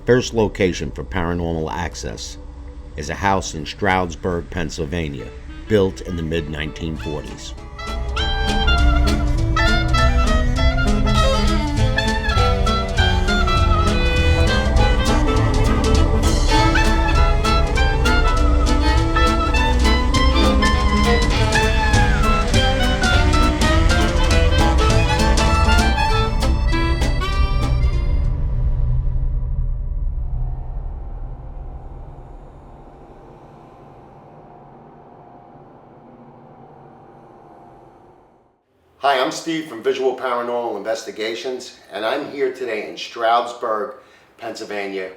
First location for Paranormal Access is a house in Stroudsburg, Pennsylvania, built in the mid-1940s. Hi, I'm Steve from Visual Paranormal Investigations, and I'm here today in Stroudsburg, Pennsylvania,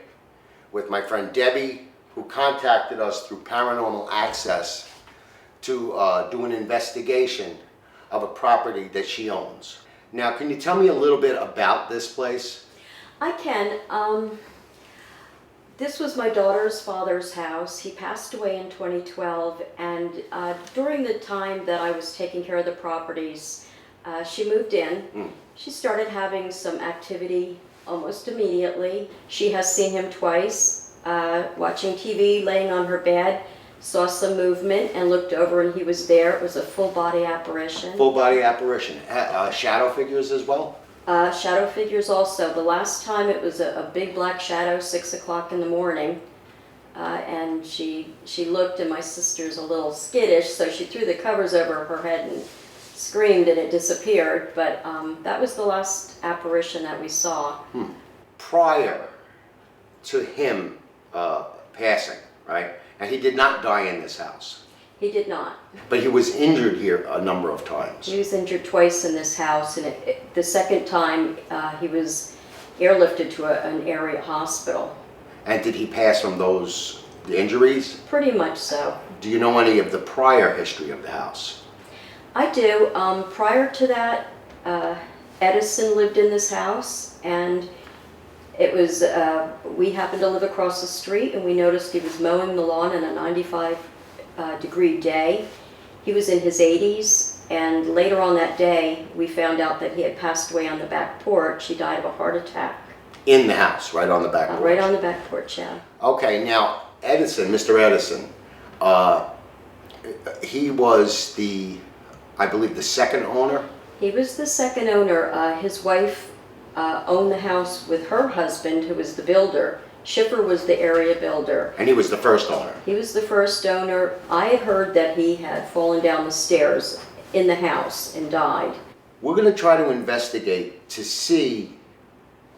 with my friend Debbie, who contacted us through Paranormal Access to do an investigation of a property that she owns. Now, can you tell me a little bit about this place? I can. This was my daughter's father's house. He passed away in 2012, and during the time that I was taking care of the properties, she moved in. She started having some activity almost immediately. She has seen him twice, watching TV, laying on her bed, saw some movement and looked over and he was there. It was a full body apparition. Full body apparition. Shadow figures as well? Shadow figures also. The last time it was a big black shadow, 6 o'clock in the morning. And she looked, and my sister's a little skittish, so she threw the covers over her head and screamed, and it disappeared. But that was the last apparition that we saw. Prior to him passing, right? And he did not die in this house. He did not. But he was injured here a number of times. He was injured twice in this house, and the second time he was airlifted to an area hospital. And did he pass from those injuries? Pretty much so. Do you know any of the prior history of the house? I do. Prior to that, Edison lived in this house, and it was, we happened to live across the street, and we noticed he was mowing the lawn in a 95-degree day. He was in his 80s, and later on that day, we found out that he had passed away on the back porch. He died of a heart attack. In the house, right on the back porch? Right on the back porch, yeah. Okay, now, Edison, Mr. Edison, he was I believe the second owner? He was the second owner. His wife owned the house with her husband, who was the builder. Schiffer was the area builder. And he was the first owner? He was the first owner. I had heard that he had fallen down the stairs in the house and died. We're going to try to investigate to see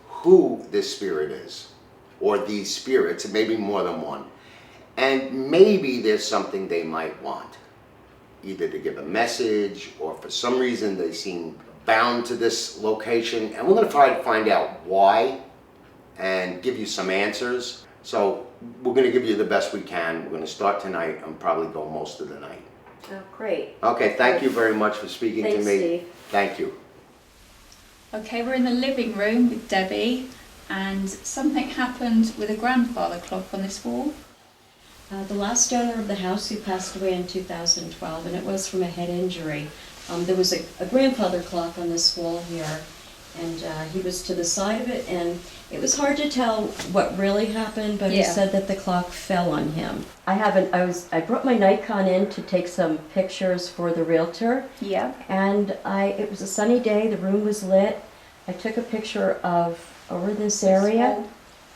who this spirit is, or these spirits, and maybe more than one. And maybe there's something they might want, either to give a message, or for some reason they seem bound to this location. And we're going to try to find out why and give you some answers. So we're going to give you the best we can. We're going to start tonight and probably go most of the night. Oh, great. Okay, thank you very much for speaking to me. Thanks, Steve. Thank you. Okay, we're in the living room with Debbie, and something happened with a grandfather clock on this wall. The last owner of the house, who passed away in 2012, and it was from a head injury. There was a grandfather clock on this wall here, and he was to the side of it, and it was hard to tell what really happened, but he said that the clock fell on him. I brought my Nikon in to take some pictures for the realtor. Yeah. And it was a sunny day, the room was lit. I took a picture of over this area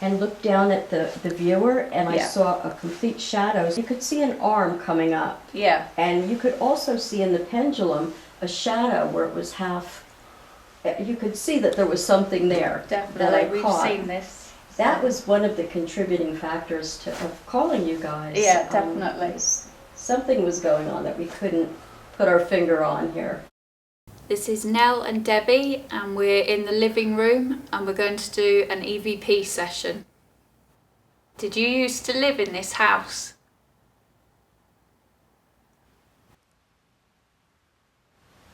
and looked down at the viewer, and I saw a complete shadow. You could see an arm coming up. Yeah. And you could also see in the pendulum a shadow where it was half. You could see that there was something there. Definitely, that I we've caught. seen this. That was one of the contributing factors of calling you guys. Yeah, definitely. Something was going on that we couldn't put our finger on here. This is Nell and Debbie, and we're in the living room, and we're going to do an EVP session. Did you used to live in this house?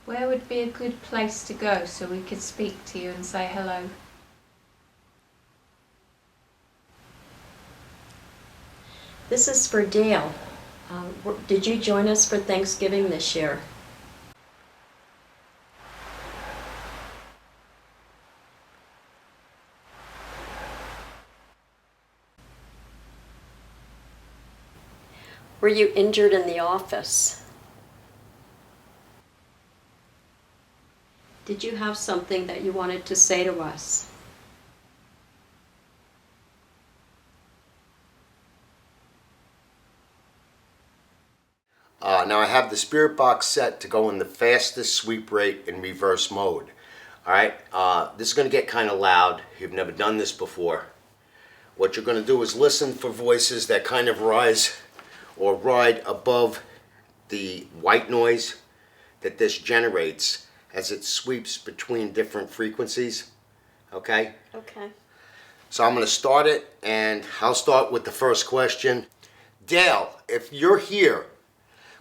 Where would be a good place to go so we could speak to you and say hello? This is for Dale. Did you join us for Thanksgiving this year? Were you injured in the office? Did you have something that you wanted to say to us? Now I have the spirit box set to go in the fastest sweep rate in reverse mode. Alright, this is going to get kind of loud. You've never done this before. What you're going to do is listen for voices that kind of rise or ride above the white noise that this generates as it sweeps between different frequencies. Okay? Okay. So I'm going to start it, and I'll start with the first question. Dale, if you're here,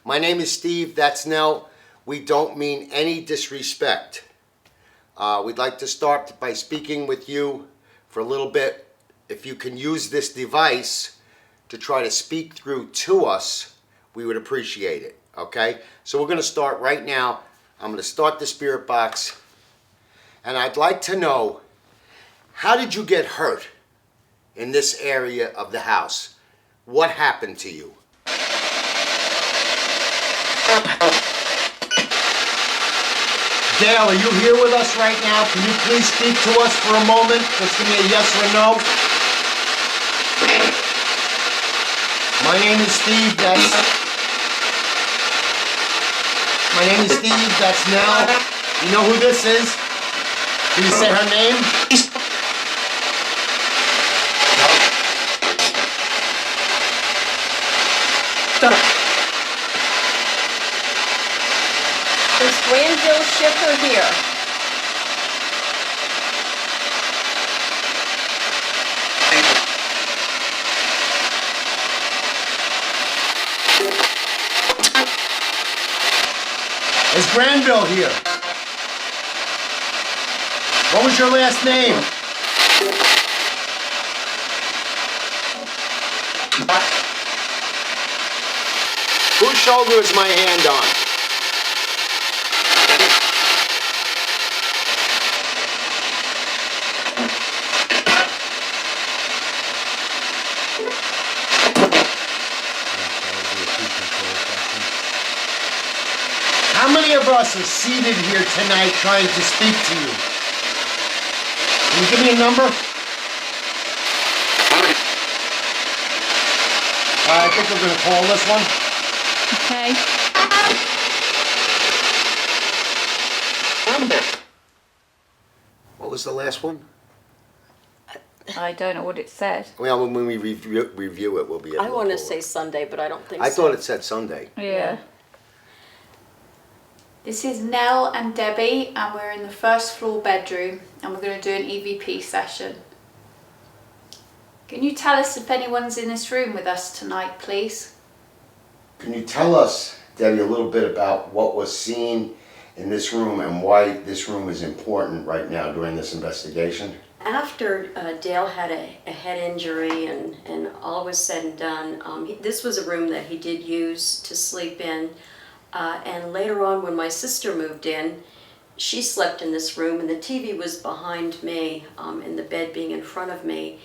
my name is Steve, that's Nell. We don't mean any disrespect. We'd like to start by speaking with you for a little bit. If you can use this device to try to speak through to us, we would appreciate it, okay? So we're going to start right now. I'm going to start the spirit box, and I'd like to know, how did you get hurt in this area of the house? What happened to you? Dale, are you here with us right now? Can you please speak to us for a moment? Just give me a yes or a no. My name is Steve, that's Nell. You know who this is? Can you say her name? Is Granville Schiffer here? Is Granville here? What was your last name? Whose shoulder is my hand on? How many of us are seated here tonight trying to speak to you? Can you give me a number? I think we're going to call this one. Okay. What was the last one? I don't know what it said. Well, when we review it, we'll be able I to want to pull say it. Sunday, but I don't think I so. thought it said Sunday. Yeah. This is Nell and Debbie, and we're in the first floor bedroom, and we're going to do an EVP session. Can you tell us if anyone's in this room with us tonight, please? Can you tell us, Debbie, a little bit about what was seen in this room and why this room is important right now during this investigation? After Dale had a head injury and all was said and done, this was a room that he did use to sleep in. And later on, when my sister moved in, she slept in this room, and the TV was behind me, and the bed being in front of me.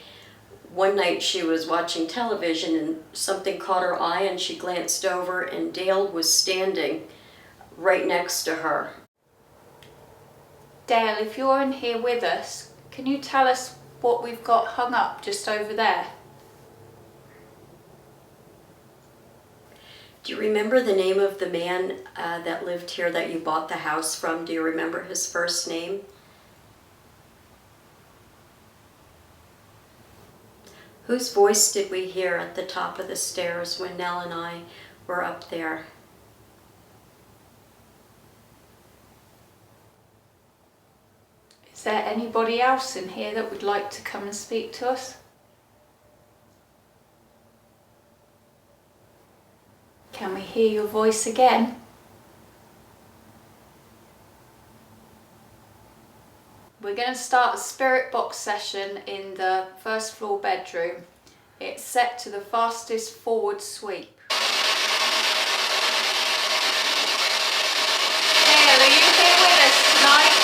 One night she was watching television and something caught her eye, and she glanced over, and Dale was standing right next to her. Dale, if you're in here with us, can you tell us what we've got hung up just over there? Do you remember the name of the man that lived here that you bought the house from? Do you remember his first name? Whose voice did we hear at the top of the stairs when Nell and I were up there? Is there anybody else in here that would like to come and speak to us? Can we hear your voice again? We're going to start a spirit box session in the first floor bedroom. It's set to the fastest forward sweep. Dale, are you here with us tonight?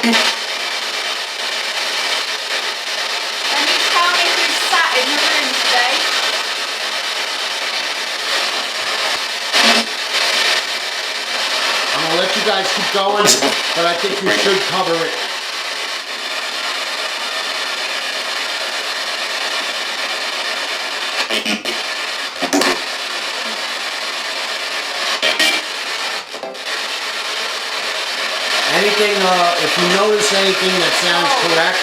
Can you tell me who sat in the room today? I'm gonna let you guys keep going, but I think you should cover it. Anything, if you notice anything that sounds correct,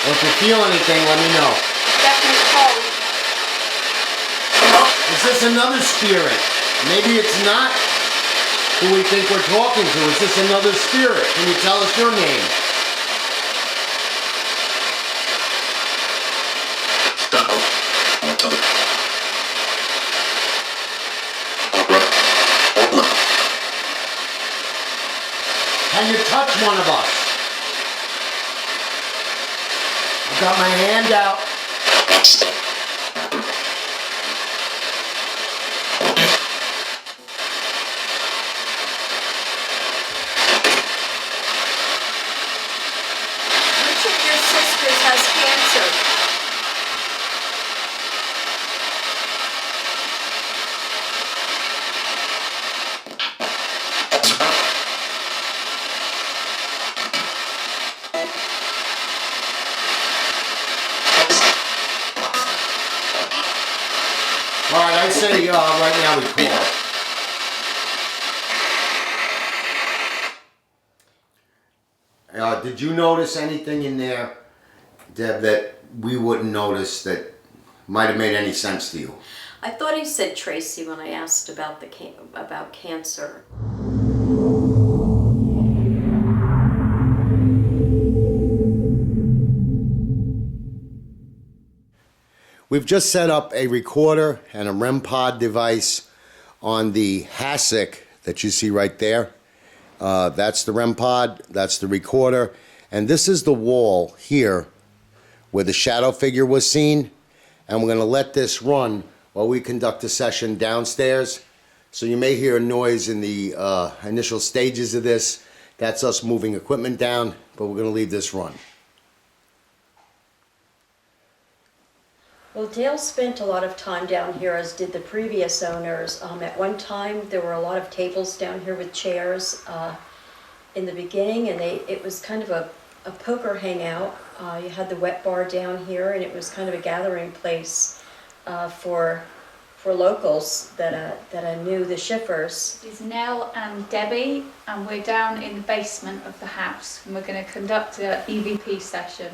or if you feel anything, let me know. Definitely cold. Is this another spirit? Maybe it's not who we think we're talking to. Is this another spirit? Can you tell us your name? Can you touch one of us? I've got my hand out. Which of your sisters has cancer? All right, I say right now we call. Did you notice anything in there, Deb, that we wouldn't notice that might have made any sense to you? I thought he said Tracy when I asked about about cancer. We've just set up a recorder and a REM pod device on the hassock that you see right there. That's the REM pod, that's the recorder, and this is the wall here where the shadow figure was seen. And we're going to let this run while we conduct a session downstairs. So you may hear a noise in the initial stages of this. That's us moving equipment down, but we're going to leave this run. Well, Dale spent a lot of time down here, as did the previous owners. At one time, there were a lot of tables down here with chairs in the beginning, and it was kind of a poker hangout. You had the wet bar down here, and it was kind of a gathering place for locals that knew the Schiffers. This is Nell and Debbie, and we're down in the basement of the house, and we're going to conduct an EVP session.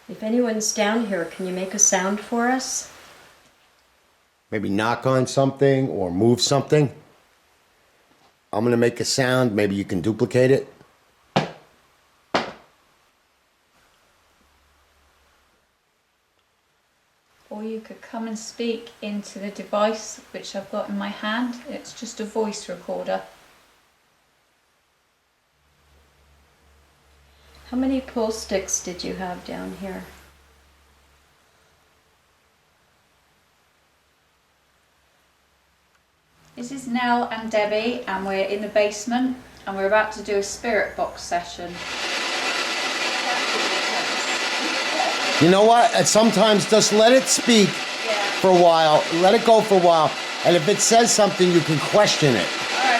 If anyone's down here, can you make a sound for us? Maybe knock on something or move something. I'm going to make a sound. Maybe you can duplicate it. Or you could come and speak into the device which I've got in my hand. It's just a voice recorder. How many pool sticks did you have down here? This is Nell and Debbie, and we're in the basement, and we're about to do a spirit box session. You know what? Sometimes just let it speak for a while. Let it go for a while. And if it says something, you can question it. All right.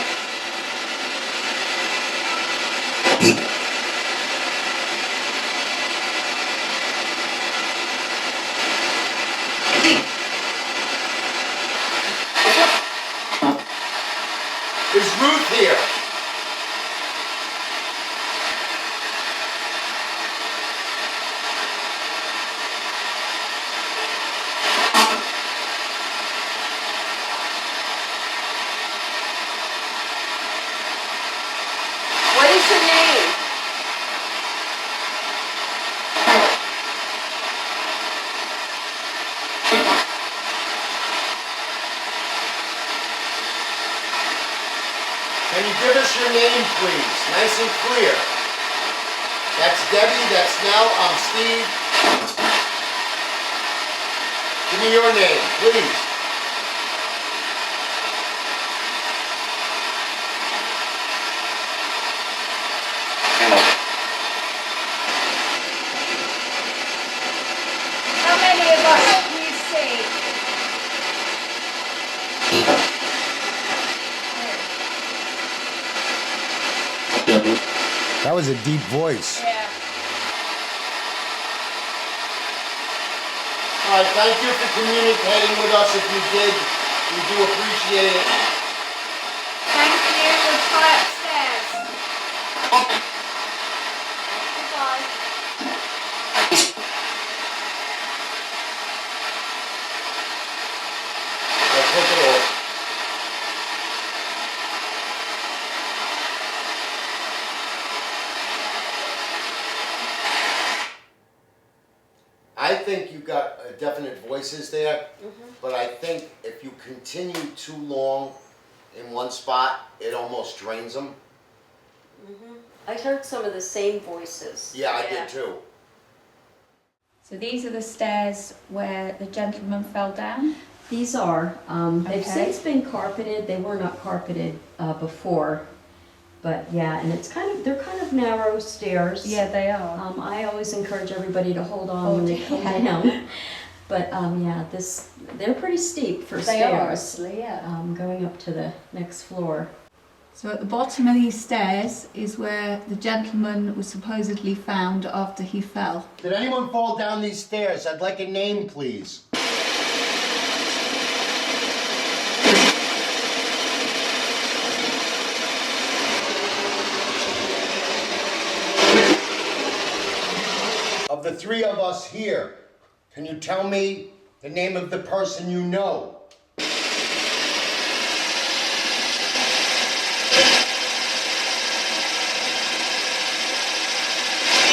Is Ruth here? What is your name? Can you give us your name, please? Nice and clear. That's Debbie, that's Nell, I'm Steve. Give me your name, please. That was a deep voice. Yeah. All right, thank you for communicating with us if you did. We do appreciate it. Thank you. We'll try upstairs. Goodbye. I'll take it off. I think you got definite voices there, but I think if you continue too long in one spot, it almost drains them. I heard some of the same voices. Yeah, I Yeah. did too. So these are the stairs where the gentleman fell down? These are, they've Okay. since been carpeted. They were not carpeted before. But yeah, and they're kind of narrow stairs. Yeah, they are. I always encourage everybody to hold on when they come yeah. down. But yeah, they're pretty steep for They are, stairs. actually, yeah. Going up to the next floor. So at the bottom of these stairs is where the gentleman was supposedly found after he fell. Did anyone fall down these stairs? I'd like a name, please. Of the three of us here, can you tell me the name of the person you know?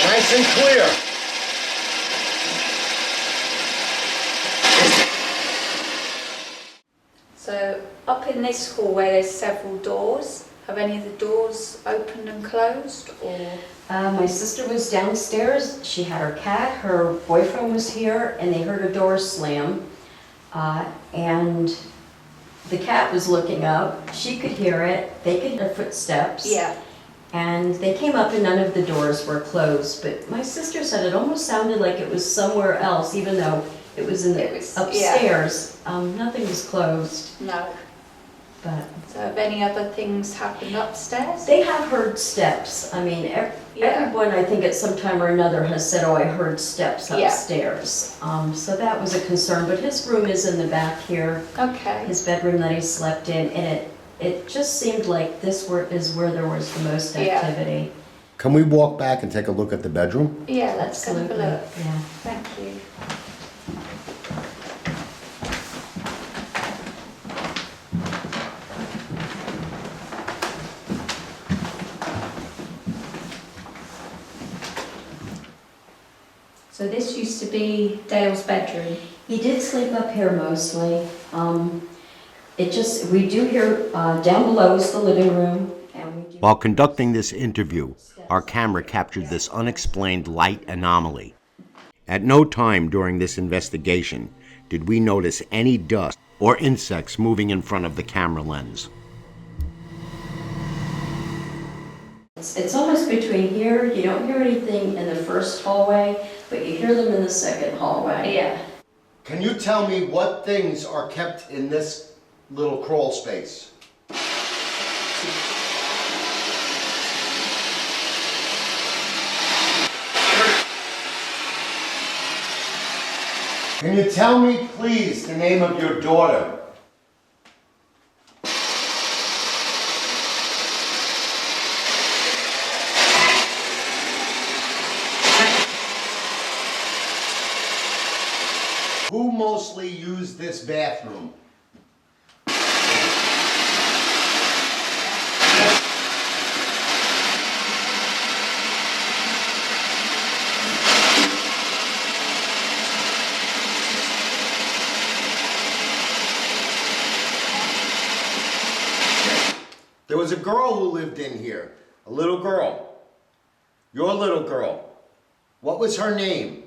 Nice and clear. So up in this hallway there's several doors. Have any of the doors opened and closed, or? My sister was downstairs. She had her cat. Her boyfriend was here, and they heard a door slam. And the cat was looking up. She could hear it. They could hear footsteps. Yeah. And they came up, and none of the doors were closed. But my sister said it almost sounded like it was somewhere else, even though it was upstairs. Nothing was closed. No. But So have any other things happened upstairs? they have heard steps. I mean, everyone, I think, at some time or another has said, "Oh, I heard steps Yeah. upstairs." So that was a concern. But his room is in the back here, Okay. his bedroom that he slept in, and it just seemed like this is where there was the most Yeah. activity. Can we walk back and take a look at the bedroom? Yeah, let's have a Absolutely. look. Yeah. Thank you. So this used to be Dale's bedroom. He did sleep up here mostly. We do hear down below is the living room, and we do. While conducting this interview, our camera captured this unexplained light anomaly. At no time during this investigation did we notice any dust or insects moving in front of the camera lens. It's almost between here. You don't hear anything in the first hallway, but you hear them in the second hallway. Yeah. Can you tell me what things are kept in this little crawl space? Can you tell me, please, the name of your daughter? Who mostly used this bathroom? There was a girl who lived in here, a little girl. Your little girl. What was her name?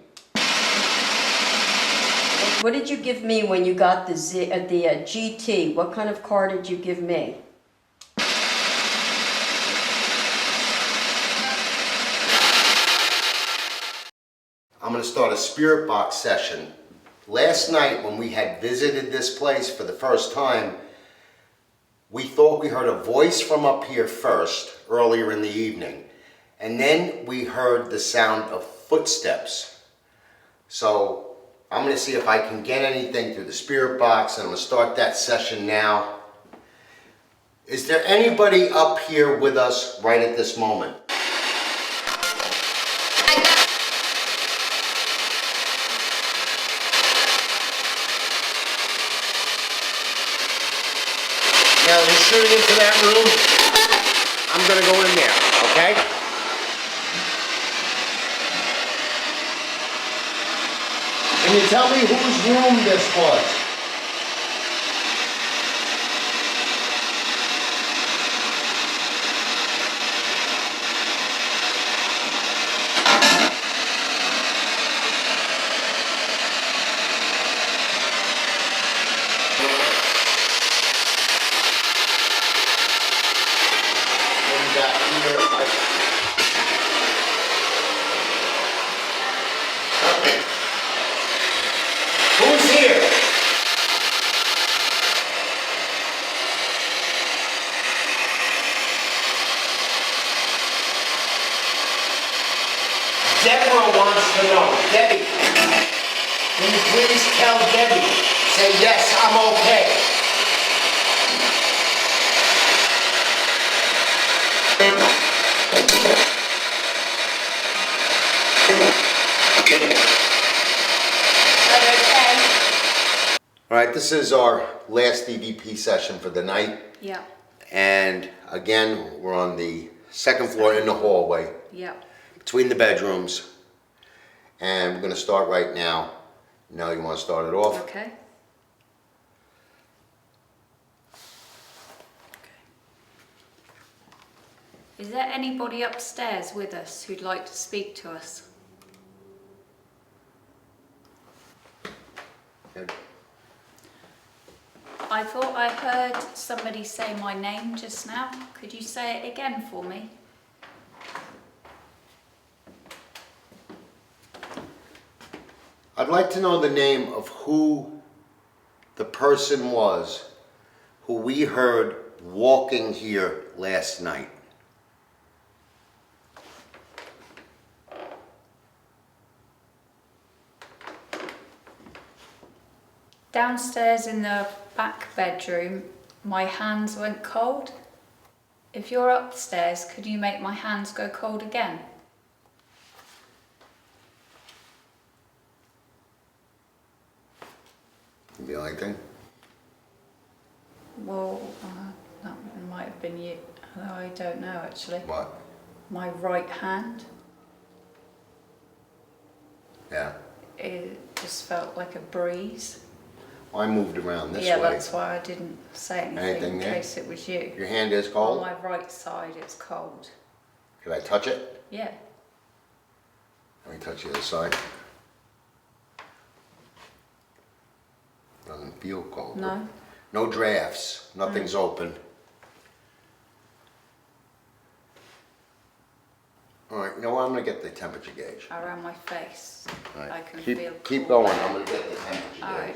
What did you give me when you got the GT? What kind of car did you give me? I'm going to start a spirit box session. Last night when we had visited this place for the first time, we thought we heard a voice from up here first, earlier in the evening. And then we heard the sound of footsteps. So I'm going to see if I can get anything through the spirit box, and I'm going to start that session now. Is there anybody up here with us right at this moment? Now you're shooting into that room. I'm going to go in there, okay? Can you tell me whose room this was? Who's here? Deborah wants to know. Debbie, can you please tell Debbie? Say, yes, I'm okay. All right, this is our last EVP session for the night. Yeah. And again, we're on the second floor in the hallway. Yeah. Between the bedrooms. And we're going to start right now. Nell, you want to start it off? Okay. Is there anybody upstairs with us who'd like to speak to us? Good. I thought I heard somebody say my name just now. Could you say it again for me? I'd like to know the name of who the person was who we heard walking here last night. Downstairs in the back bedroom, my hands went cold. If you're upstairs, could you make my hands go cold again? Can be anything. Well, that might have been you. I don't know actually. What? My right hand, Yeah. it just felt like a breeze. Well, I moved around this Yeah, way. that's why I didn't say anything Anything in there? case it was you. Your hand is On cold? my right side, it's cold. Can I touch it? Yeah. Let me touch the other side. Doesn't feel cold. No. No drafts. Nothing's open. All right, you know what? I'm going to get the temperature gauge. Around my face. All right. I can keep, feel Keep cold. going. I'm going to get the temperature All gauge. right.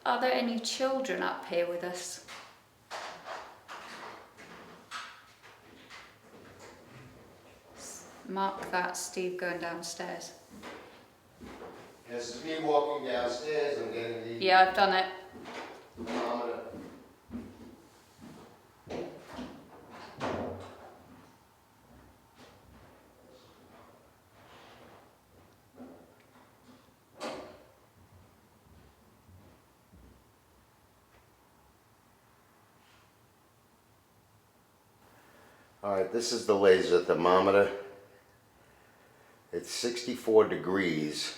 Are there any children up here with us? Mark that, Steve going downstairs. This is me walking downstairs. I'm getting the Yeah, I've done it. thermometer. All right, this is the laser thermometer. It's 64 degrees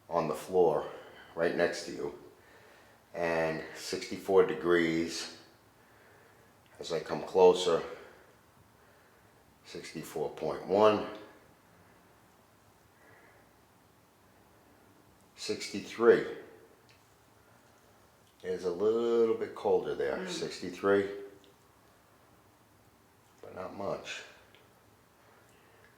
on the floor right next to you, and 64 degrees as I come closer, 64.1, 63. It's a little bit colder there, 63, but not much.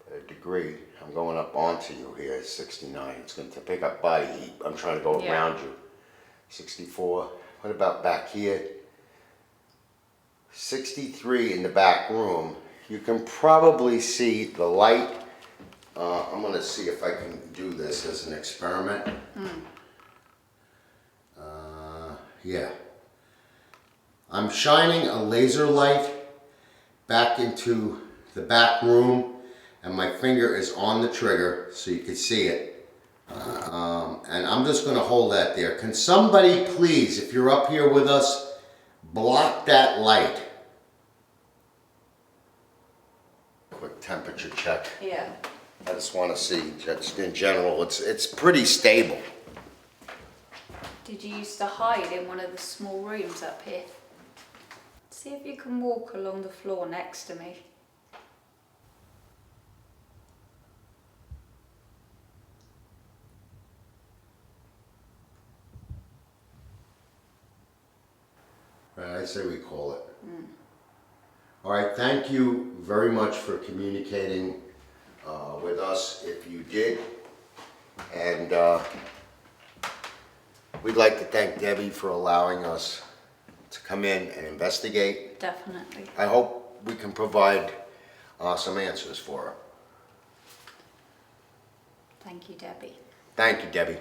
But a degree, I'm going up onto you here at 69. It's going to pick up body heat. I'm trying to go Yeah. around you. 64. What about back here? 63 in the back room. You can probably see the light. I'm going to see if I can do this as an experiment. Yeah. I'm shining a laser light back into the back room, and my finger is on the trigger so you can see it. And I'm just going to hold that there. Can somebody please, if you're up here with us, block that light? Quick temperature check. Yeah. I just want to see, just in general, it's pretty stable. Did you used to hide in one of the small rooms up here? See if you can walk along the floor next to me. Right, I say we call it. All right, thank you very much for communicating with us if you did. And we'd like to thank Debbie for allowing us to come in and investigate. Definitely. I hope we can provide some answers for her. Thank you, Debbie. Thank you, Debbie.